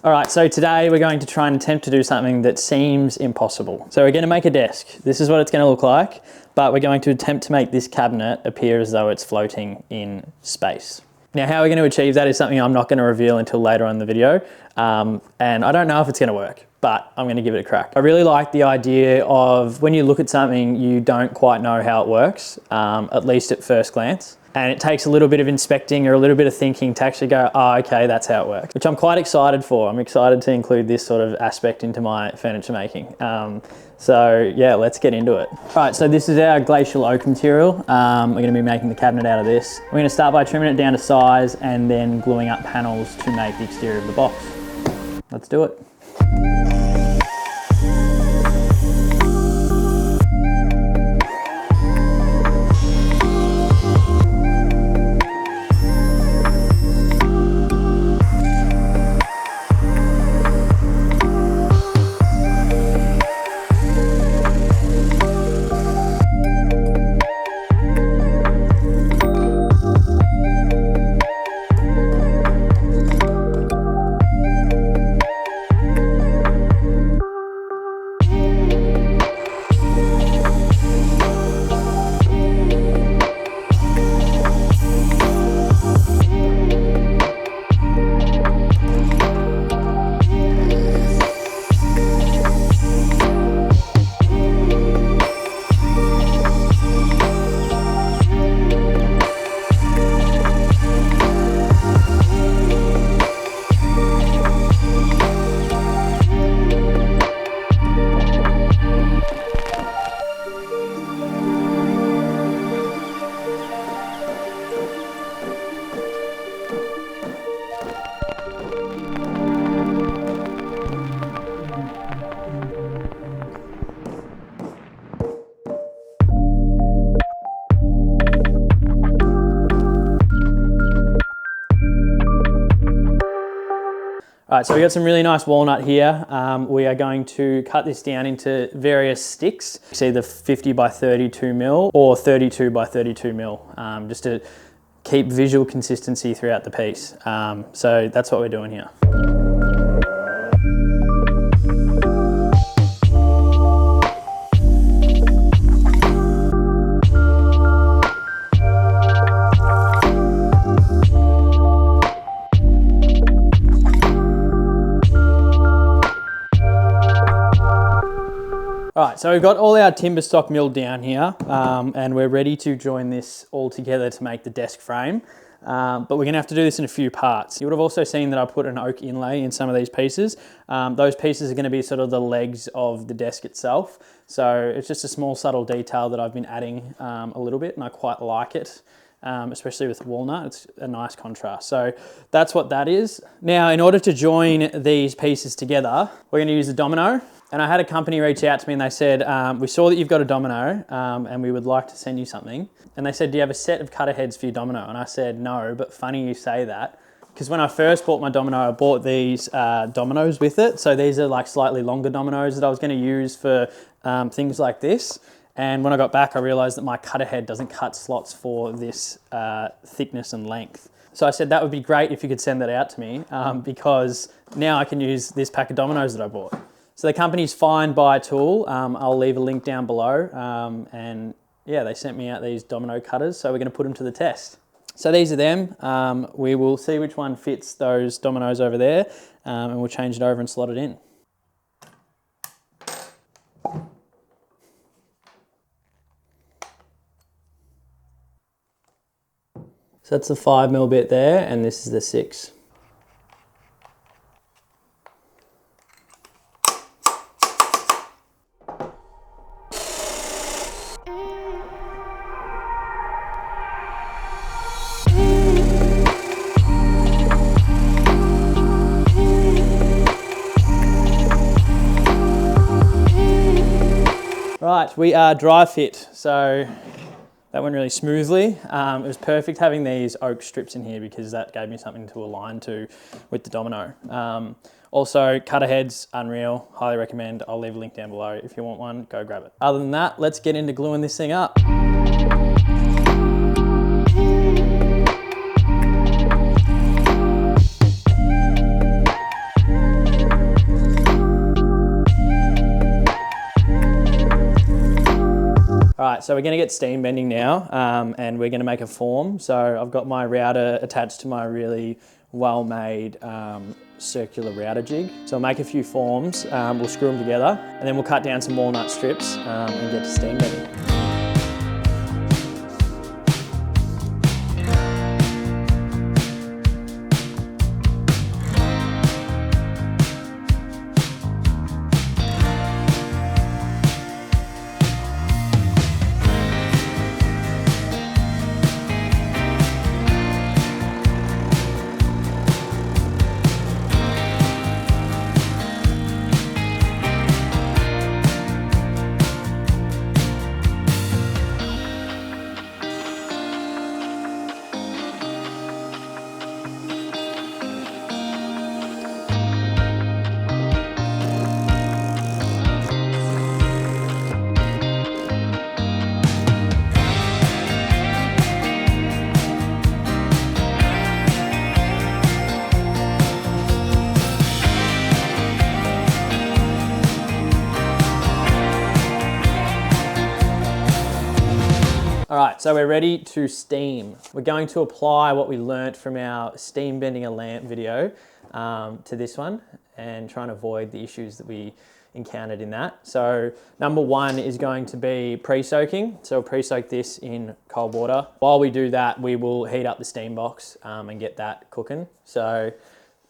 All right, so today we're going to try and attempt to do something that seems impossible. So we're going to make a desk. This is what it's going to look like, but we're going to attempt to make this cabinet appear as though it's floating in space. Now, how we're going to achieve that is something I'm not going to reveal until later on in the video, and I don't know if it's going to work, but I'm going to give it a crack. I really like the idea of when you look at something, you don't quite know how it works, at least at first glance. And it takes a little bit of inspecting or a little bit of thinking to actually go, oh, okay, that's how it works, which I'm quite excited for. I'm excited to include this sort of aspect into my furniture making. So yeah, let's get into it. All right, so this is our glacial oak material. We're gonna be making the cabinet out of this. We're gonna start by trimming it down to size and then gluing up panels to make the exterior of the box. Let's do it. All right, so we got some really nice walnut here. We are going to cut this down into various sticks. It's either 50 by 32 mil or 32 by 32 mil, just to keep visual consistency throughout the piece. So that's what we're doing here. All right, so we've got all our timber stock milled down here, and we're ready to join this all together to make the desk frame. But we're gonna have to do this in a few parts. You would have also seen that I put an oak inlay in some of these pieces. Those pieces are gonna be sort of the legs of the desk itself. So it's just a small subtle detail that I've been adding a little bit, and I quite like it. Especially with walnut, it's a nice contrast. So that's what that is. Now, in order to join these pieces together, we're gonna use the domino. And I had a company reach out to me and they said, we saw that you've got a domino and we would like to send you something. And they said, do you have a set of cutter heads for your domino? And I said, no, but funny you say that. Because when I first bought my domino, I bought these dominoes with it. So these are like slightly longer dominoes that I was gonna use for things like this. And when I got back, I realized that my cutter head doesn't cut slots for this thickness and length. So I said, that would be great if you could send that out to me because now I can use this pack of dominoes that I bought. So the company's Find Buy Tool. I'll leave a link down below. And yeah, they sent me out these domino cutters. So we're gonna put them to the test. So these are them. We will see which one fits those dominoes over there and we'll change it over and slot it in. So that's the 5mm bit there and this is the 6. Right, we are dry fit, so that went really smoothly. It was perfect having these oak strips in here because that gave me something to align to with the domino. Also, cutter heads, unreal, highly recommend. I'll leave a link down below. If you want one, go grab it. Other than that, let's get into gluing this thing up. right, so we're going to get steam bending now, and we're going to make a form. So I've got my router attached to my really well-made circular router jig. So I'll make a few forms, we'll screw them together, and then we'll cut down some walnut strips and get to steam bending. All right, so we're ready to steam. We're going to apply what we learnt from our steam bending a lamp video to this one and try and avoid the issues that we encountered in that. So number one is going to be pre-soaking. So we'll pre-soak this in cold water. While we do that, we will heat up the steam box and get that cooking. So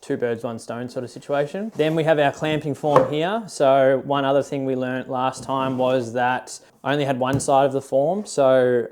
two birds, one stone sort of situation. Then we have our clamping form here. So one other thing we learnt last time was that I only had one side of the form. So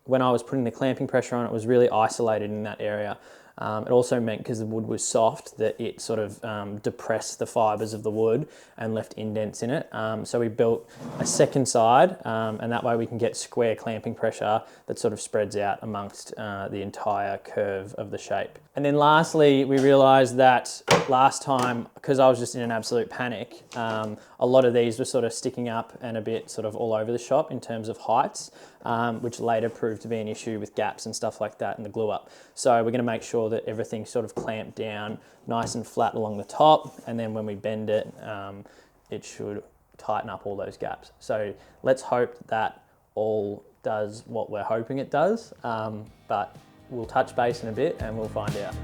when I was putting the clamping pressure on, it was really isolated in that area. It also meant, because the wood was soft, that it sort of depressed the fibres of the wood and left indents in it. So we built a second side, and that way we can get square clamping pressure that sort of spreads out amongst the entire curve of the shape. And then lastly, we realised that last time, because I was just in an absolute panic, a lot of these were sort of sticking up and a bit sort of all over the shop in terms of heights, which later proved to be an issue with gaps and stuff like that in the glue up. So we're going to make sure that everything's sort of clamped down nice and flat along the top, and then when we bend it, it should tighten up all those gaps. So let's hope that all does what we're hoping it does, but we'll touch base in a bit and we'll find out.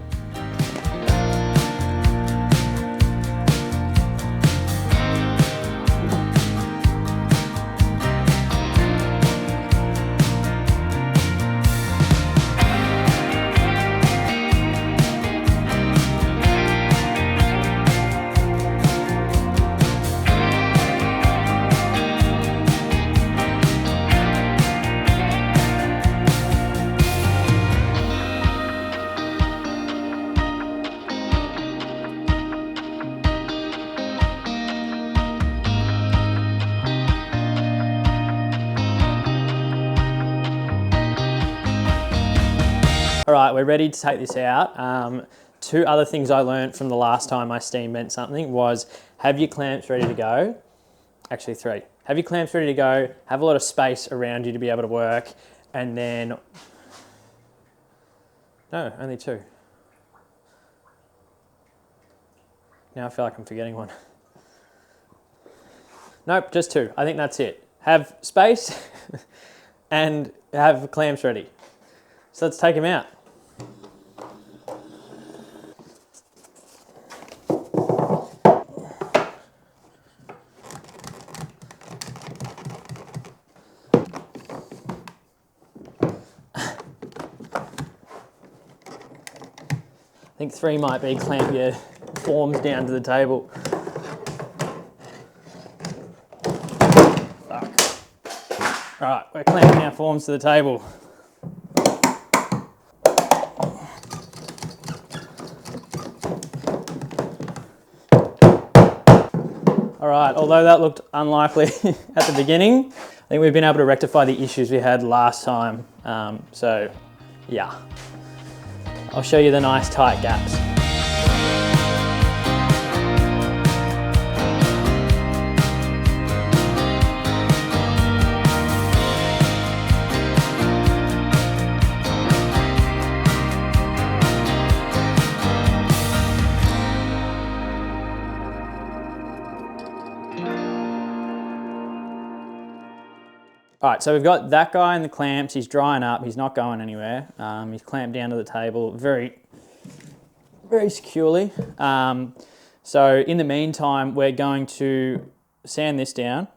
All right, we're ready to take this out. Two other things I learned from the last time I steam bent something was have your clamps ready to go. Actually, three. Have your clamps ready to go, have a lot of space around you to be able to work, and then, no, only two. Now I feel like I'm forgetting one. Nope, just two. I think that's it. Have space and have clamps ready. So let's take them out. I think three might be clamp your forms down to the table. Fuck. All right, we're clamping our forms to the table. All right, although that looked unlikely at the beginning, I think we've been able to rectify the issues we had last time. So yeah, I'll show you the nice tight gaps. All right, so we've got that guy in the clamps. He's drying up. He's not going anywhere. He's clamped down to the table very, very securely. So in the meantime, we're going to sand this down,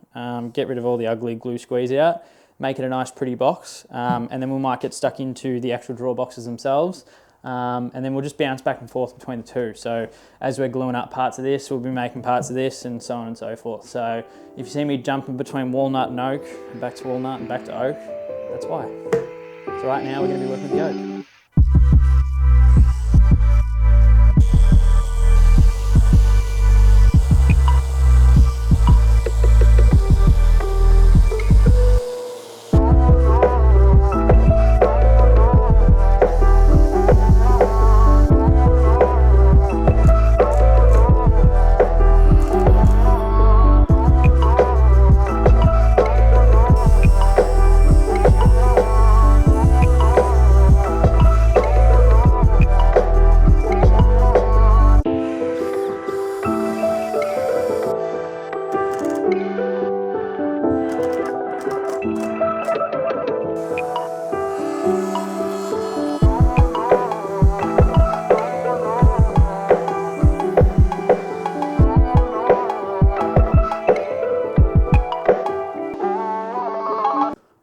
get rid of all the ugly glue squeeze out, make it a nice pretty box, and then we might get stuck into the actual drawer boxes themselves, and then we'll just bounce back and forth between the two. So as we're gluing up parts of this, we'll be making parts of this, and so on and so forth. So if you see me jumping between walnut and oak, and back to walnut and back to oak, that's why. So right now we're going to be working with the oak.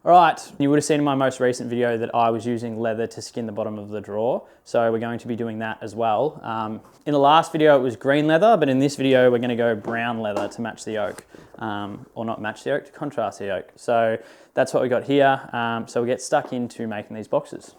All right, you would have seen in my most recent video that I was using leather to skin the bottom of the drawer. So we're going to be doing that as well. In the last video, it was green leather, but in this video, we're gonna go brown leather to match the oak. Or not match the oak, to contrast the oak. So that's what we got here. So we'll get stuck into making these boxes.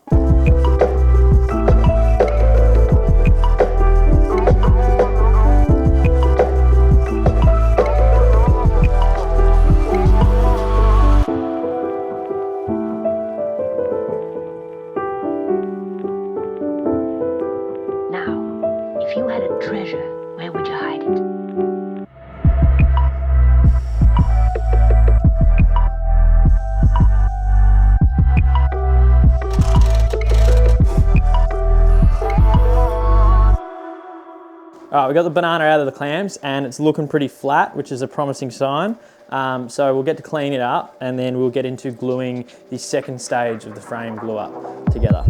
If you had a treasure, where would you hide it? All right, we got the banana out of the clamps and it's looking pretty flat, which is a promising sign. So we'll get to clean it up and then we'll get into gluing the second stage of the frame glue up together.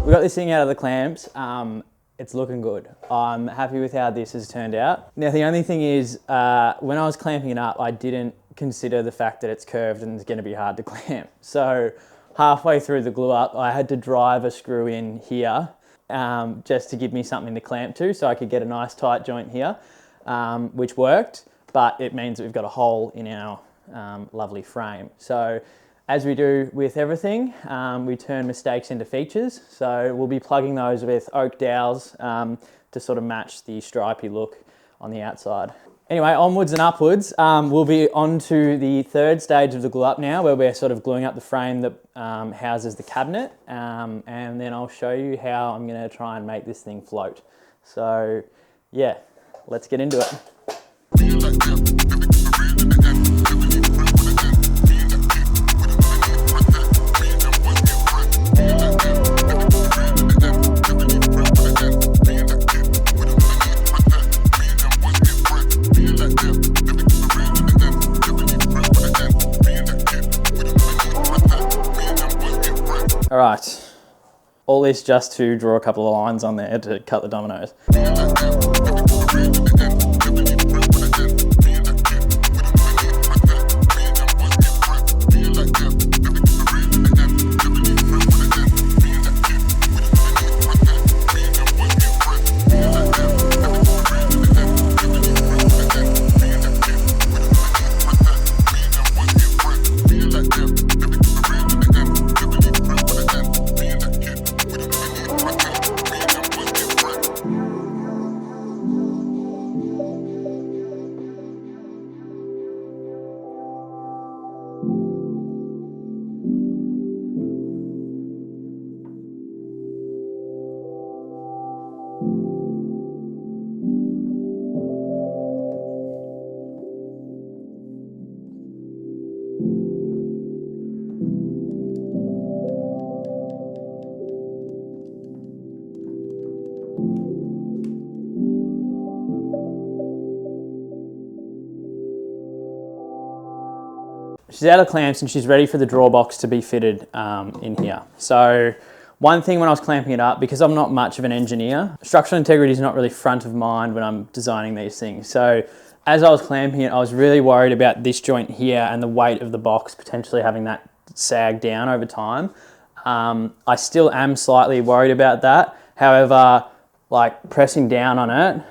We got this thing out of the clamps. It's looking good. I'm happy with how this has turned out. Now the only thing is, when I was clamping it up, I didn't consider the fact that it's curved and it's going to be hard to clamp. So halfway through the glue up, I had to drive a screw in here just to give me something to clamp to so I could get a nice tight joint here, which worked, but it means that we've got a hole in our lovely frame. So as we do with everything, we turn mistakes into features. So we'll be plugging those with oak dowels to sort of match the stripy look on the outside. Anyway, onwards and upwards, we'll be on to the third stage of the glue up now, where we're sort of gluing up the frame that houses the cabinet. And then I'll show you how I'm gonna try and make this thing float. So yeah, let's get into it. All right, all this just to draw a couple of lines on there to cut the dominoes. She's out of clamps and she's ready for the draw box to be fitted in here. So one thing when I was clamping it up, because I'm not much of an engineer, structural integrity is not really front of mind when I'm designing these things. So as I was clamping it, I was really worried about this joint here and the weight of the box potentially having that sag down over time. I still am slightly worried about that. However, like pressing down on it,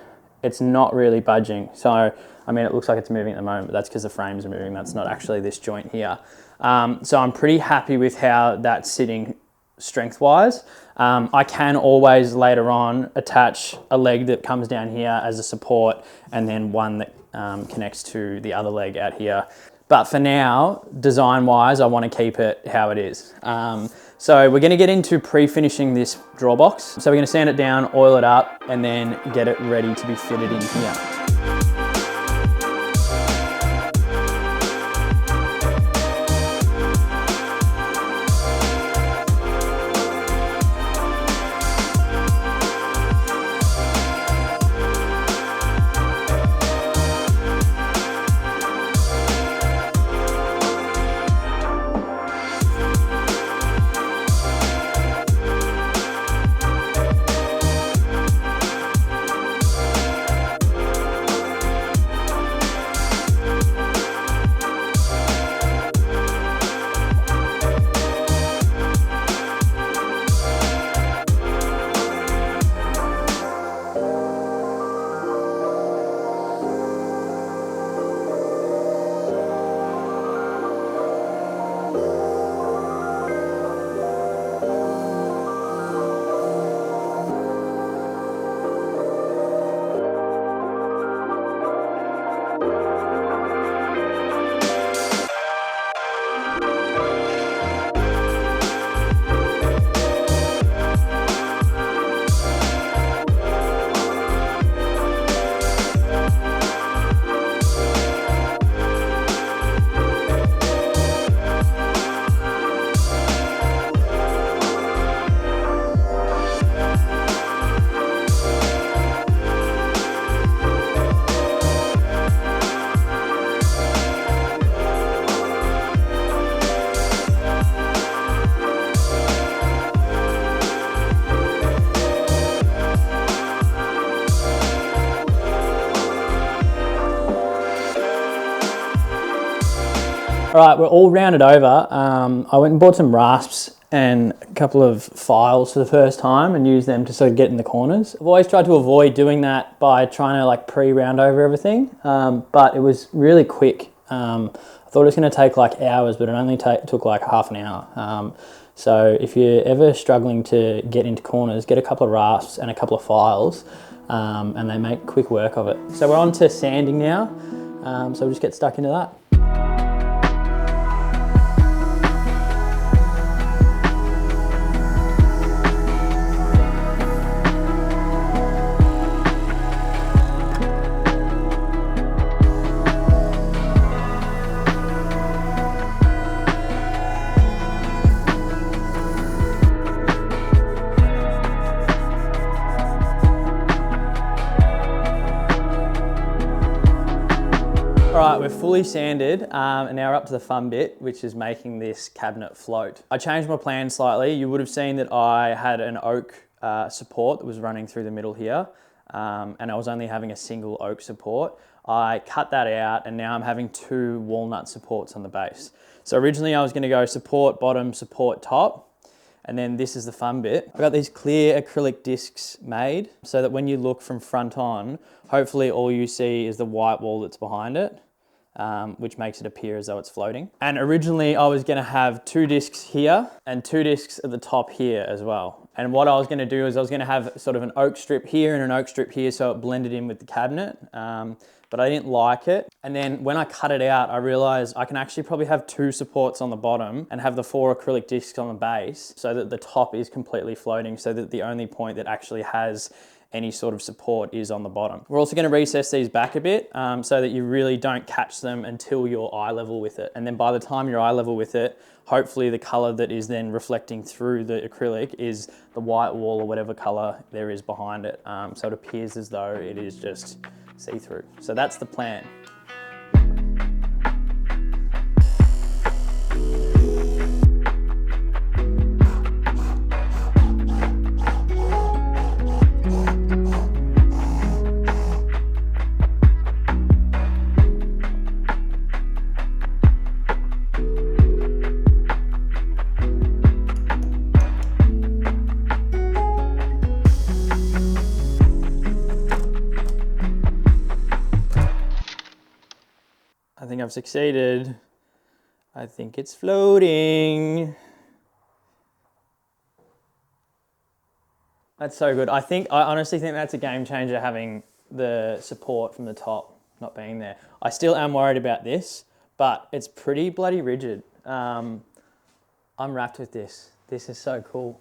it's not really budging. So I mean, it looks like it's moving at the moment, but that's because the frames are moving. That's not actually this joint here. So I'm pretty happy with how that's sitting strength-wise. I can always later on attach a leg that comes down here as a support and then one that connects to the other leg out here. But for now, design-wise, I want to keep it how it is. So we're going to get into pre-finishing this draw box. So we're going to sand it down, oil it up, and then get it ready to be fitted in here. All right, we're all rounded over. I went and bought some rasps and a couple of files for the first time and used them to sort of get in the corners. I've always tried to avoid doing that by trying to like pre-round over everything, but it was really quick. I thought it was going to take like hours, but it only took like half an hour. So if you're ever struggling to get into corners, get a couple of rasps and a couple of files, and they make quick work of it. So we're on to sanding now, so we'll just get stuck into that. All right, we're fully sanded and now we're up to the fun bit, which is making this cabinet float. I changed my plan slightly. You would have seen that I had an oak support that was running through the middle here, and I was only having a single oak support. I cut that out and now I'm having 2 walnut supports on the base. So originally I was going to go support bottom, support top, and then this is the fun bit. I've got these clear acrylic discs made so that when you look from front on, hopefully all you see is the white wall that's behind it, which makes it appear as though it's floating. And originally I was gonna have 2 discs here and 2 discs at the top here as well. And what I was gonna do is I was gonna have sort of an oak strip here and an oak strip here so it blended in with the cabinet. But I didn't like it. And then when I cut it out, I realized I can actually probably have 2 supports on the bottom and have the 4 acrylic discs on the base so that the top is completely floating, so that the only point that actually has any sort of support is on the bottom. We're also going to recess these back a bit so that you really don't catch them until you're eye level with it. And then by the time you're eye level with it, hopefully the color that is then reflecting through the acrylic is the white wall or whatever color there is behind it. So it appears as though it is just see-through. So that's the plan. I think I've succeeded. I think it's floating. That's so good. I honestly think that's a game changer, having the support from the top not being there. I still am worried about this, but it's pretty bloody rigid. I'm wrapped with this. This is so cool.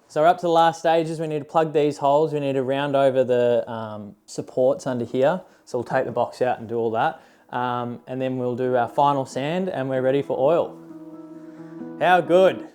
So we're up to the last stages. We need to plug these holes. We need to round over the supports under here. So we'll take the box out and do all that. And then we'll do our final sand and we're ready for oil. How good?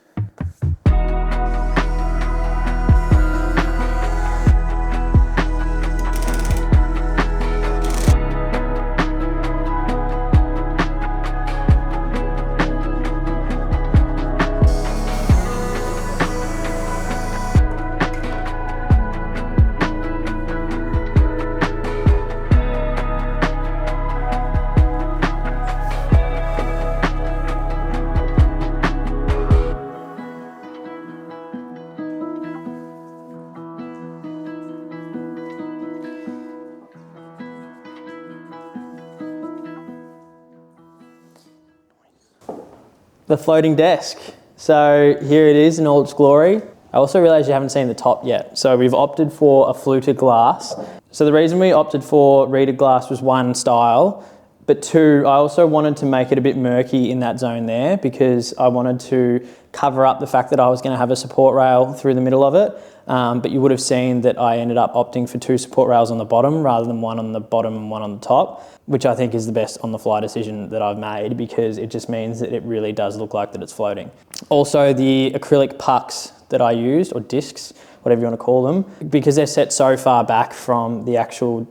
The floating desk. So here it is in all its glory. I also realized you haven't seen the top yet. So we've opted for a fluted glass. So the reason we opted for reeded glass was one, style, but two, I also wanted to make it a bit murky in that zone there because I wanted to cover up the fact that I was going to have a support rail through the middle of it. But you would have seen that I ended up opting for 2 support rails on the bottom rather than one on the bottom and one on the top, which I think is the best on the fly decision that I've made because it just means that it really does look like that it's floating. Also, the acrylic pucks that I used, or discs, whatever you want to call them, because they're set so far back from the actual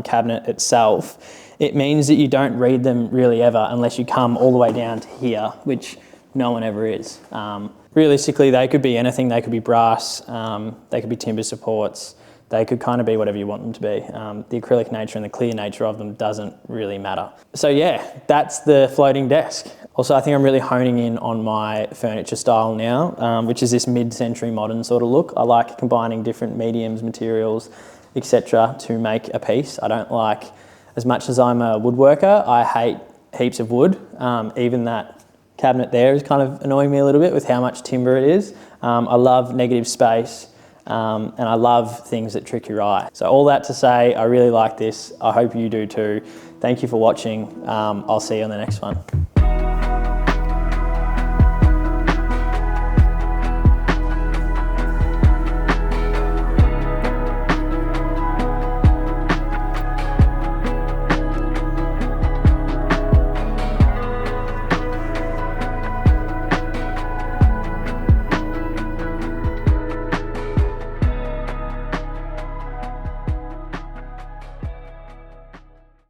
cabinet itself, it means that you don't read them really ever unless you come all the way down to here, which no one ever is. Realistically, they could be anything. They could be brass, they could be timber supports, they could kind of be whatever you want them to be. The acrylic nature and the clear nature of them doesn't really matter. So yeah, that's the floating desk. Also, I think I'm really honing in on my furniture style now, which is this mid-century modern sort of look. I like combining different mediums, materials, etc. to make a piece. I don't like, as much as I'm a woodworker, I hate heaps of wood. Even that cabinet there is kind of annoying me a little bit with how much timber it is. I love negative space and I love things that trick your eye. So all that to say, I really like this. I hope you do too. Thank you for watching. I'll see you on the next one.